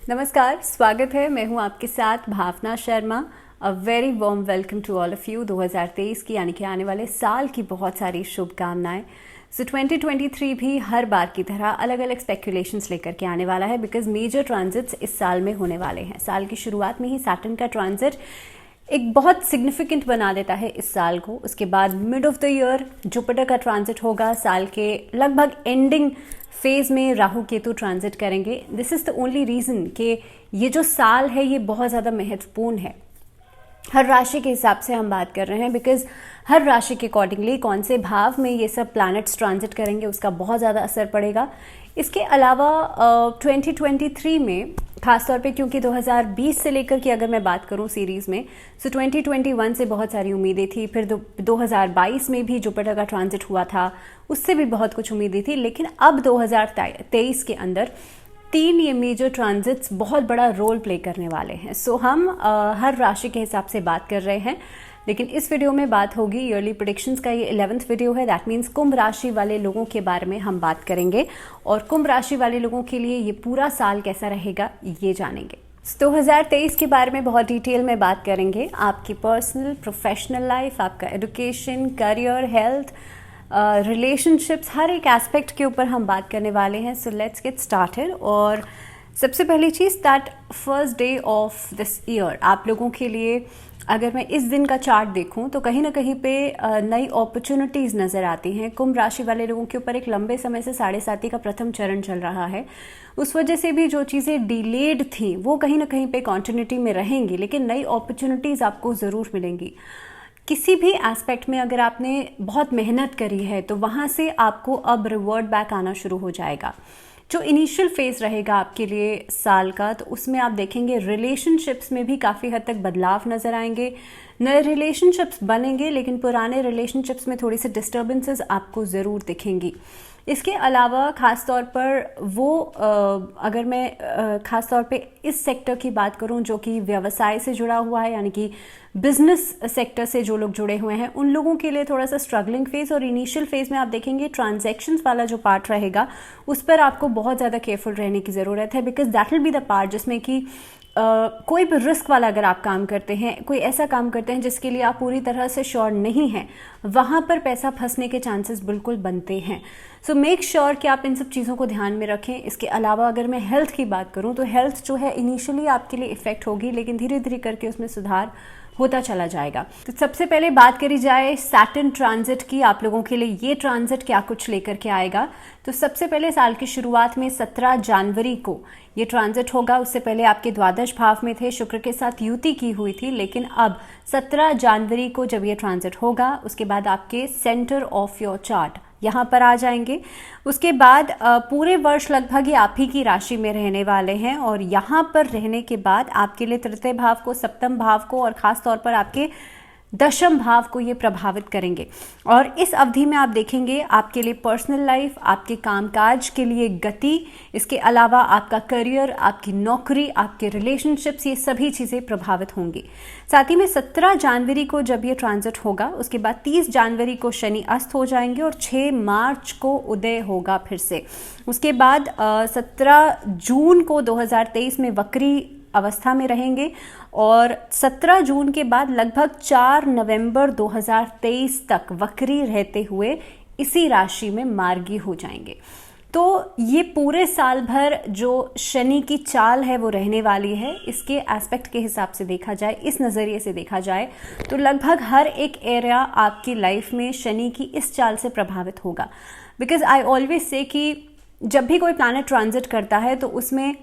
नमस्कार, स्वागत है। मैं हूं आपके साथ Bhavna Sharma. A very warm welcome to all of you. 2023 की यानी कि आने वाले साल की बहुत सारी शुभकामनाएं। सो 2023 भी हर बार की तरह अलग अलग स्पेकुलेशंस लेकर के आने वाला है बिकॉज मेजर ट्रांजिट्स इस साल में होने वाले हैं। साल की शुरुआत में ही सैटर्न का ट्रांजिट एक बहुत सिग्निफिकेंट बना देता है इस साल को। उसके बाद mid of the year Jupiter का ट्रांजिट होगा। साल के लगभग एंडिंग फेज में राहु केतु ट्रांजिट करेंगे। This is the only reason कि ये जो साल है ये बहुत ज़्यादा महत्वपूर्ण है। हर राशि के हिसाब से हम बात कर रहे हैं बिकॉज हर राशि के अकॉर्डिंगली कौन से भाव में ये सब प्लैनेट्स ट्रांजिट करेंगे उसका बहुत ज़्यादा असर पड़ेगा। इसके अलावा 2023 में खासतौर पे क्योंकि 2020 से लेकर के अगर मैं बात करूं सीरीज़ में, सो 2021 से बहुत सारी उम्मीदें थी। फिर 2022 में भी जुपिटर का ट्रांजिट हुआ था, उससे भी बहुत कुछ उम्मीदें थी। लेकिन अब 2023 के अंदर 3 ये मेजर ट्रांजिट्स बहुत बड़ा रोल प्ले करने वाले हैं। सो हम हर राशि के हिसाब से बात कर रहे हैं, लेकिन इस वीडियो में बात होगी ईयरली प्रेडिक्शंस का। ये 11th वीडियो है। दैट मीन्स कुंभ राशि वाले लोगों के बारे में हम बात करेंगे और कुंभ राशि वाले लोगों के लिए ये पूरा साल कैसा रहेगा ये जानेंगे। 2023 के बारे में बहुत डिटेल में बात करेंगे। आपकी पर्सनल प्रोफेशनल लाइफ, आपका एजुकेशन, करियर, हेल्थ, रिलेशनशिप्स, हर एक एस्पेक्ट के ऊपर हम बात करने वाले हैं। So let's get started. और सबसे पहली चीज़ that first day of this year आप लोगों के लिए अगर मैं इस दिन का चार्ट देखूं तो कहीं ना कहीं पे नई अपॉर्चुनिटीज़ नज़र आती हैं। कुंभ राशि वाले लोगों के ऊपर एक लंबे समय से 7.5 का प्रथम चरण चल रहा है। उस वजह से भी जो चीज़ें डिलेड थी वो कहीं ना कहीं पे कॉन्टिन्यूटी में रहेंगी, लेकिन नई अपॉर्चुनिटीज़ आपको ज़रूर मिलेंगी। किसी भी एस्पेक्ट में अगर आपने बहुत मेहनत करी है तो वहाँ से आपको अब रिवॉर्ड बैक आना शुरू हो जाएगा। जो इनिशियल फेज रहेगा आपके लिए साल का, तो उसमें आप देखेंगे रिलेशनशिप्स में भी काफ़ी हद तक बदलाव नज़र आएंगे। नए रिलेशनशिप्स बनेंगे, लेकिन पुराने रिलेशनशिप्स में थोड़ी सी डिस्टर्बेंसेस आपको ज़रूर दिखेंगी। इसके अलावा ख़ास तौर पर अगर मैं ख़ास तौर पे इस सेक्टर की बात करूं जो कि व्यवसाय से जुड़ा हुआ है, यानी कि बिजनेस सेक्टर से जो लोग जुड़े हुए हैं, उन लोगों के लिए थोड़ा सा स्ट्रगलिंग फेज और इनिशियल फेज में आप देखेंगे ट्रांजैक्शंस वाला जो पार्ट रहेगा उस पर आपको बहुत ज़्यादा केयरफुल रहने की ज़रूरत है। Because that will be the part जिसमें कि कोई भी रिस्क वाला अगर आप काम करते हैं, कोई ऐसा काम करते हैं जिसके लिए आप पूरी तरह से श्योर नहीं हैं, वहाँ पर पैसा फंसने के चांसेस बिल्कुल बनते हैं। सो मेक श्योर कि आप इन सब चीज़ों को ध्यान में रखें। इसके अलावा अगर मैं हेल्थ की बात करूँ तो हेल्थ जो है इनिशियली आपके लिए इफेक्ट होगी, लेकिन धीरे धीरे करके उसमें सुधार होता चला जाएगा। तो सबसे पहले बात करी जाए सैटर्न ट्रांजिट की। आप लोगों के लिए ये ट्रांजिट क्या कुछ लेकर के आएगा, तो सबसे पहले साल की शुरुआत में 17 जनवरी को ये ट्रांजिट होगा। उससे पहले आपके द्वादश भाव में थे, शुक्र के साथ युति की हुई थी, लेकिन अब 17 जनवरी को जब ये ट्रांजिट होगा उसके बाद आपके सेंटर ऑफ योर चार्ट यहाँ पर आ जाएंगे। उसके बाद पूरे वर्ष लगभग ये आप ही की राशि में रहने वाले हैं और यहाँ पर रहने के बाद आपके लिए तृतीय भाव को, सप्तम भाव को और ख़ास तौर पर आपके दशम भाव को ये प्रभावित करेंगे। और इस अवधि में आप देखेंगे आपके लिए पर्सनल लाइफ, आपके कामकाज के लिए गति, इसके अलावा आपका करियर, आपकी नौकरी, आपके रिलेशनशिप्स, ये सभी चीज़ें प्रभावित होंगी। साथ ही में 17 जनवरी को जब ये ट्रांजिट होगा उसके बाद 30 जनवरी को शनि अस्त हो जाएंगे और 6 मार्च को उदय होगा फिर से। उसके बाद 17 जून को 2023 में वक्री अवस्था में रहेंगे और 17 जून के बाद लगभग 4 नवंबर 2023 तक वक्री रहते हुए इसी राशि में मार्गी हो जाएंगे। तो ये पूरे साल भर जो शनि की चाल है वो रहने वाली है। इसके एस्पेक्ट के हिसाब से देखा जाए, इस नज़रिए से देखा जाए तो लगभग हर एक एरिया आपकी लाइफ में शनि की इस चाल से प्रभावित होगा। बिकॉज आई ऑलवेज से कि जब भी कोई प्लैनेट ट्रांजिट करता है तो उसमें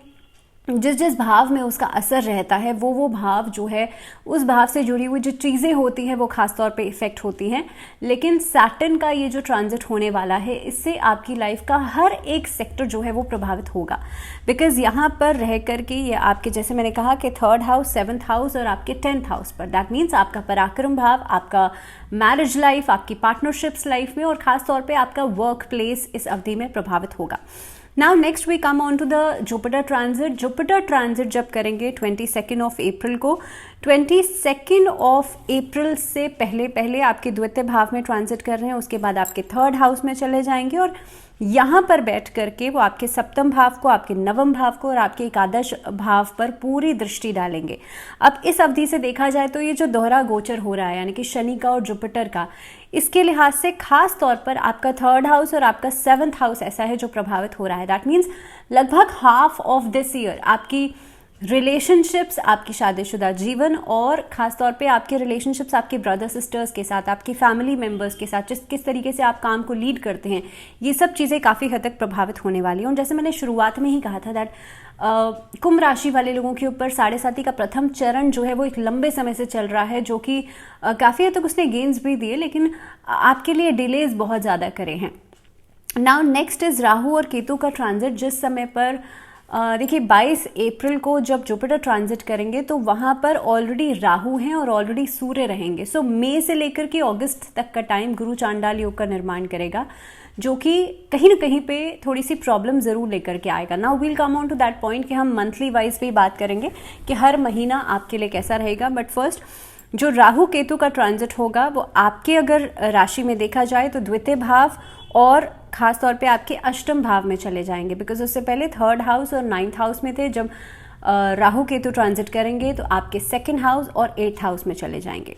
जिस जिस भाव में उसका असर रहता है वो भाव जो है उस भाव से जुड़ी हुई जो चीज़ें होती हैं वो खास तौर पे इफ़ेक्ट होती हैं। लेकिन सैटर्न का ये जो ट्रांजिट होने वाला है इससे आपकी लाइफ का हर एक सेक्टर जो है वो प्रभावित होगा। बिकॉज यहाँ पर रह करके ये आपके, जैसे मैंने कहा कि 3rd हाउस, 7th हाउस और आपके 10th हाउस पर, दैट मीन्स आपका पराक्रम भाव, आपका मैरिज लाइफ, आपकी पार्टनरशिप्स लाइफ में और ख़ास तौर पर आपका वर्क प्लेस इस अवधि में प्रभावित होगा। Now next we come on to the Jupiter transit. Jupiter transit जब करेंगे 22 ऑफ अप्रैल को, 22 ऑफ अप्रैल से पहले पहले आपके द्वितीय भाव में ट्रांजिट कर रहे हैं, उसके बाद आपके 3rd हाउस में चले जाएंगे और यहाँ पर बैठ करके वो आपके सप्तम भाव को, आपके नवम भाव को और आपके एकादश भाव पर पूरी दृष्टि डालेंगे। अब इस अवधि से देखा जाए तो ये जो दोहरा गोचर हो रहा है यानी कि शनि का और जुपिटर का, इसके लिहाज से खास तौर पर आपका 3rd हाउस और आपका 7th हाउस ऐसा है जो प्रभावित हो रहा है। दैट मीन्स लगभग हाफ ऑफ दिस ईयर आपकी रिलेशनशिप्स, आपकी शादीशुदा जीवन और खास तौर पे आपके रिलेशनशिप्स आपके ब्रदर सिस्टर्स के साथ, आपकी फैमिली मेंबर्स के साथ, किस तरीके से आप काम को लीड करते हैं, ये सब चीज़ें काफ़ी हद तक प्रभावित होने वाली हैं। और जैसे मैंने शुरुआत में ही कहा था दैट कुंभ राशि वाले लोगों के ऊपर 7.5 का प्रथम चरण जो है वो एक लंबे समय से चल रहा है, जो कि काफ़ी हद तक उसने गेन्स भी दिए लेकिन आपके लिए डिलेज बहुत ज़्यादा करे हैं। नाउ नेक्स्ट इज राहु और केतु का ट्रांजिट, जिस समय पर देखिए 22 अप्रैल को जब जुपिटर ट्रांजिट करेंगे तो वहाँ पर ऑलरेडी राहु हैं और ऑलरेडी सूर्य रहेंगे। सो मई से लेकर के अगस्त तक का टाइम गुरु चांडाल योग का निर्माण करेगा, जो कि कहीं ना कहीं पे थोड़ी सी प्रॉब्लम ज़रूर लेकर के आएगा। Now we'll come on to that point कि हम मंथली वाइज भी बात करेंगे कि हर महीना आपके लिए कैसा रहेगा। बट फर्स्ट जो राहु केतु का ट्रांजिट होगा वो आपके अगर राशि में देखा जाए तो द्वितीय भाव और खास तौर पे आपके अष्टम भाव में चले जाएंगे, बिकॉज उससे पहले 3rd हाउस और 9th हाउस में थे। जब राहु केतु ट्रांजिट करेंगे तो आपके 2nd हाउस और 8th हाउस में चले जाएंगे।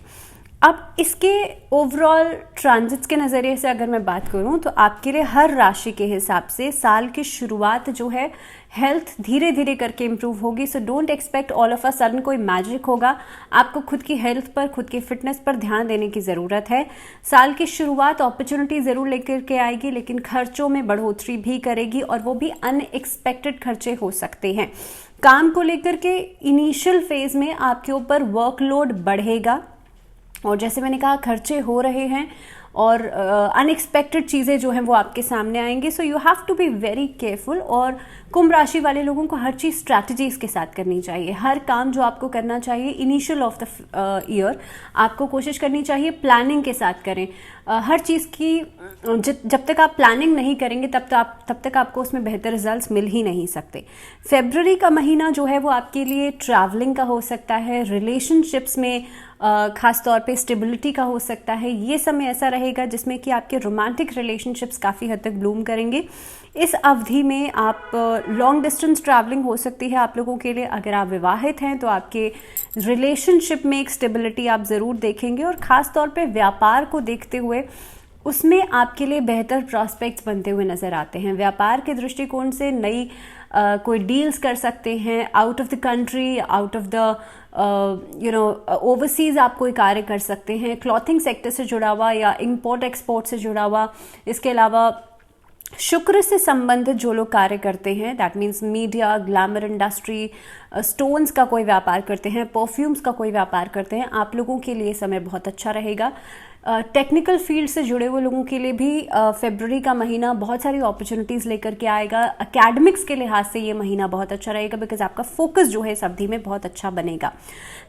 अब इसके ओवरऑल ट्रांजिट्स के नज़रिए से अगर मैं बात करूं तो आपके लिए हर राशि के हिसाब से साल की शुरुआत जो है हेल्थ धीरे धीरे करके इम्प्रूव होगी। So don't expect all of a sudden कोई मैजिक होगा। आपको खुद की हेल्थ पर, खुद की फिटनेस पर ध्यान देने की ज़रूरत है। साल की शुरुआत अपॉर्चुनिटी ज़रूर लेकर के आएगी लेकिन खर्चों में बढ़ोतरी भी करेगी और वो भी अनएक्सपेक्टेड खर्चे हो सकते हैं। काम को लेकर के इनिशियल फेज में आपके ऊपर वर्कलोड बढ़ेगा और जैसे मैंने कहा खर्चे हो रहे हैं और अनएक्सपेक्टेड चीज़ें जो हैं वो आपके सामने आएंगी। So you have to be very careful. और कुंभ राशि वाले लोगों को हर चीज़ स्ट्रैटेजीज के साथ करनी चाहिए। हर काम जो आपको करना चाहिए इनिशियल ऑफ द ईयर आपको कोशिश करनी चाहिए प्लानिंग के साथ करें। हर चीज़ की जब तक आप प्लानिंग नहीं करेंगे तब तक आपको उसमें बेहतर रिजल्ट्स मिल ही नहीं सकते। फरवरी का महीना जो है वो आपके लिए ट्रैवलिंग का हो सकता है, रिलेशनशिप्स में खास तौर पे स्टेबिलिटी का हो सकता है। ये समय ऐसा रहेगा जिसमें कि आपके रोमांटिक रिलेशनशिप्स काफ़ी हद तक ब्लूम करेंगे। इस अवधि में आप लॉन्ग डिस्टेंस ट्रैवलिंग हो सकती है आप लोगों के लिए। अगर आप विवाहित हैं तो आपके रिलेशनशिप में एक स्टेबिलिटी आप ज़रूर देखेंगे और ख़ास तौर पे व्यापार को देखते हुए उसमें आपके लिए बेहतर प्रॉस्पेक्ट्स बनते हुए नज़र आते हैं। व्यापार के दृष्टिकोण से नई कोई डील्स कर सकते हैं out of the country, out of the overseas आप कोई कार्य कर सकते हैं, क्लॉथिंग सेक्टर से जुड़ा हुआ या इंपोर्ट एक्सपोर्ट से जुड़ा हुआ। इसके अलावा शुक्र से संबंधित जो लोग कार्य करते हैं, that means media, glamour industry, stones का कोई व्यापार करते हैं, परफ्यूम्स का कोई व्यापार करते हैं, आप लोगों के लिए समय बहुत अच्छा रहेगा। टेक्निकल फील्ड से जुड़े हुए लोगों के लिए भी फरवरी का महीना बहुत सारी अपॉर्चुनिटीज़ लेकर के आएगा। एकेडमिक्स के लिहाज से ये महीना बहुत अच्छा रहेगा बिकॉज आपका फोकस जो है इस अवधि में बहुत अच्छा बनेगा।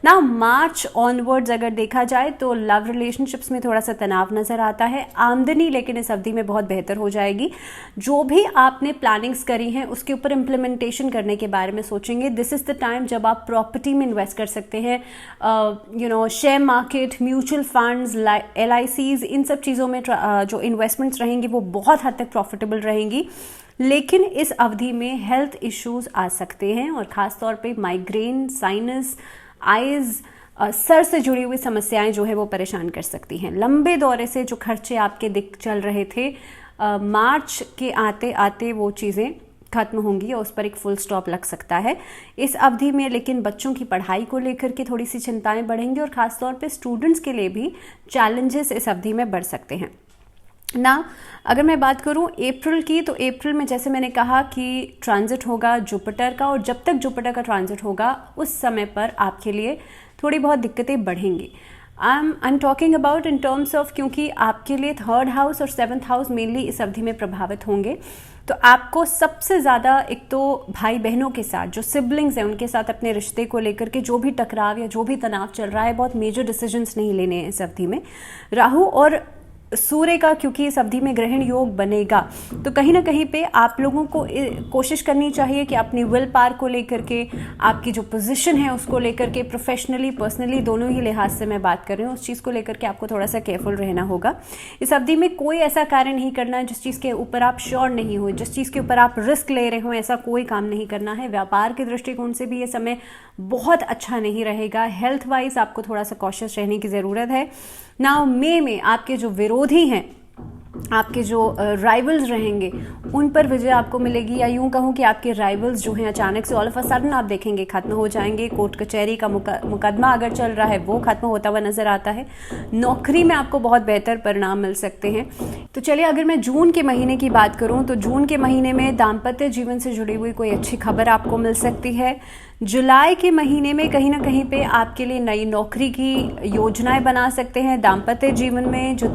ना मार्च ऑनवर्ड्स अगर देखा जाए तो लव रिलेशनशिप्स में थोड़ा सा तनाव नज़र आता है। आमदनी लेकिन इस अवधि में बहुत बेहतर हो जाएगी। जो भी आपने प्लानिंग्स करी हैं उसके ऊपर इम्प्लीमेंटेशन करने के बारे में सोचेंगे। दिस इज़ द टाइम जब आप प्रॉपर्टी में इन्वेस्ट कर सकते हैं। Share market, mutual funds, LICs, इन सब चीज़ों में जो इन्वेस्टमेंट्स रहेंगी वो बहुत हद तक प्रॉफिटेबल रहेंगी। लेकिन इस अवधि में हेल्थ इश्यूज आ सकते हैं और ख़ास तौर पे माइग्रेन, साइनस, आइज़, सर से जुड़ी हुई समस्याएं जो है वो परेशान कर सकती हैं। लंबे दौरे से जो खर्चे आपके चल रहे थे मार्च के आते आते वो चीज़ें खत्म होंगी और उस पर एक फुल स्टॉप लग सकता है इस अवधि में। लेकिन बच्चों की पढ़ाई को लेकर के थोड़ी सी चिंताएं बढ़ेंगी और ख़ास तौर पे स्टूडेंट्स के लिए भी चैलेंजेस इस अवधि में बढ़ सकते हैं। ना अगर मैं बात करूं अप्रैल की तो अप्रैल में जैसे मैंने कहा कि ट्रांजिट होगा जुपिटर का और जब तक जुपिटर का ट्रांजिट होगा उस समय पर आपके लिए थोड़ी बहुत दिक्कतें बढ़ेंगी। I am talking about in terms of, क्योंकि आपके लिए 3rd हाउस और 7th हाउस मेनली इस अवधि में प्रभावित होंगे। तो आपको सबसे ज़्यादा एक तो भाई बहनों के साथ जो सिबलिंग्स हैं उनके साथ अपने रिश्ते को लेकर के जो भी टकराव या जो भी तनाव चल रहा है, बहुत मेजर डिसीजंस नहीं लेने हैं इस अवधि में। राहु और सूर्य का क्योंकि इस अवधि में ग्रहण योग बनेगा, तो कहीं ना कहीं पे आप लोगों को कोशिश करनी चाहिए कि अपनी विल पावर को लेकर के, आपकी जो पोजीशन है उसको लेकर के, प्रोफेशनली पर्सनली दोनों ही लिहाज से मैं बात कर रही हूँ, उस चीज़ को लेकर के आपको थोड़ा सा केयरफुल रहना होगा। इस अवधि में कोई ऐसा कार्य नहीं करना है जिस चीज़ के ऊपर आप श्योर नहीं हो, जिस चीज़ के ऊपर आप रिस्क ले रहे हो, ऐसा कोई काम नहीं करना है। व्यापार के दृष्टिकोण से भी ये समय बहुत अच्छा नहीं रहेगा। हेल्थ वाइज आपको थोड़ा सा कॉशियस रहने की ज़रूरत है। नाउ मई में आपके जो विरोधी हैं, आपके जो राइवल्स रहेंगे, उन पर विजय आपको मिलेगी, या यूं कहूं कि आपके राइवल्स जो हैं अचानक से ऑल ऑफ अ सडन आप देखेंगे खत्म हो जाएंगे। कोर्ट कचहरी का मुकदमा अगर चल रहा है वो खत्म होता हुआ नजर आता है। नौकरी में आपको बहुत बेहतर परिणाम मिल सकते हैं। तो चलिए, अगर मैं जून के महीने की बात करूं तो जून के महीने में दाम्पत्य जीवन से जुड़ी हुई कोई अच्छी खबर आपको मिल सकती है। जुलाई के महीने में कहीं ना कहीं पे आपके लिए नई नौकरी की योजनाएं बना सकते हैं। दाम्पत्य जीवन में जो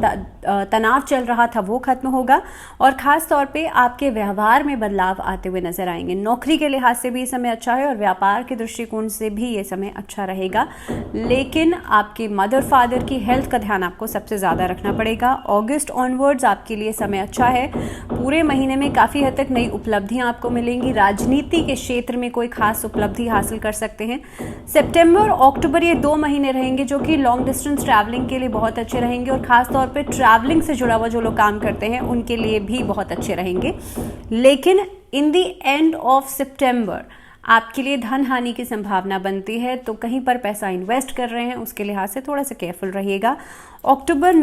तनाव चल रहा था वो खत्म होगा, और ख़ास तौर पे आपके व्यवहार में बदलाव आते हुए नजर आएंगे। नौकरी के लिहाज से भी ये समय अच्छा है और व्यापार के दृष्टिकोण से भी ये समय अच्छा रहेगा, लेकिन आपके मदर फादर की हेल्थ का ध्यान आपको सबसे ज़्यादा रखना पड़ेगा। अगस्त ऑनवर्ड्स आपके लिए समय अच्छा है। पूरे महीने में काफ़ी हद तक नई उपलब्धियाँ आपको मिलेंगी। राजनीति के क्षेत्र में कोई खास उपलब्धि हासिल कर सकते हैं। सितंबर अक्टूबर ये 2 महीने रहेंगे जो कि लॉन्ग डिस्टेंस ट्रैवलिंग के लिए बहुत अच्छे रहेंगे, और खास तौर पे ट्रैवलिंग से जुड़ा हुआ जो लोग काम करते हैं उनके लिए भी बहुत अच्छे रहेंगे। लेकिन इन द एंड ऑफ सितंबर आपके लिए धन हानि की संभावना बनती है, तो कहीं पर पैसा इन्वेस्ट कर रहे हैं उसके लिहाज से थोड़ा सा केयरफुल रहिएगा। अक्टूबर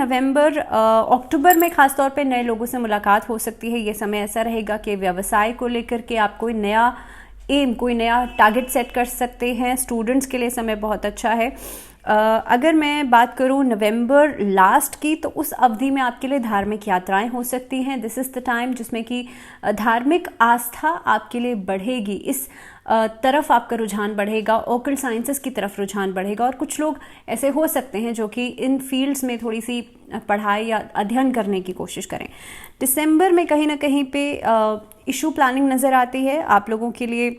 में खास तौर पे नए लोगों से मुलाकात हो सकती है। ये समय ऐसा रहेगा कि व्यवसाय को लेकर के आप कोई नया कोई नया टारगेट सेट कर सकते हैं। स्टूडेंट्स के लिए समय बहुत अच्छा है। अगर मैं बात करूं नवंबर लास्ट की, तो उस अवधि में आपके लिए धार्मिक यात्राएं हो सकती हैं। दिस इज़ द टाइम जिसमें कि धार्मिक आस्था आपके लिए बढ़ेगी, इस तरफ आपका रुझान बढ़ेगा, ऑकल्ट साइंसेस की तरफ रुझान बढ़ेगा। और कुछ लोग ऐसे हो सकते हैं जो कि इन फील्ड्स में थोड़ी सी पढ़ाई या अध्ययन करने की कोशिश करें। दिसंबर में कहीं ना कहीं पे इशू प्लानिंग नज़र आती है। आप लोगों के लिए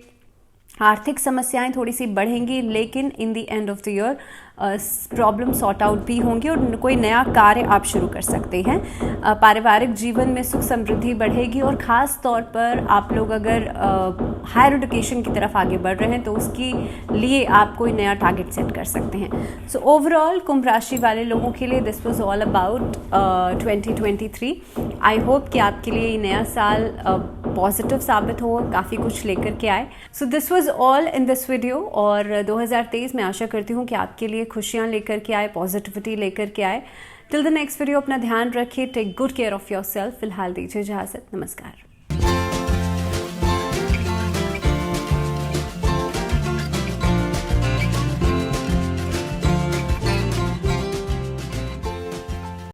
आर्थिक समस्याएं थोड़ी सी बढ़ेंगी, लेकिन in the end of the year problem sort out भी होंगी और कोई नया कार्य आप शुरू कर सकते हैं। पारिवारिक जीवन में सुख समृद्धि बढ़ेगी, और ख़ास तौर पर आप लोग अगर हायर एजुकेशन की तरफ आगे बढ़ रहे हैं तो उसके लिए आप कोई नया टारगेट सेट कर सकते हैं। सो ओवरऑल कुंभ राशि वाले लोगों के लिए this was all about 2023। I hope कि आपके लिए ये नया साल पॉजिटिव साबित हो, काफ़ी कुछ लेकर के आए। So this was all in this video, और 2023 में आशा करती हूँ कि आपके लिए खुशियाँ लेकर के आए, पॉजिटिविटी लेकर के आए। टिल द नेक्स्ट वीडियो अपना ध्यान रखिए, take good care of yourself. फिलहाल दीजिए इजाज़त, नमस्कार।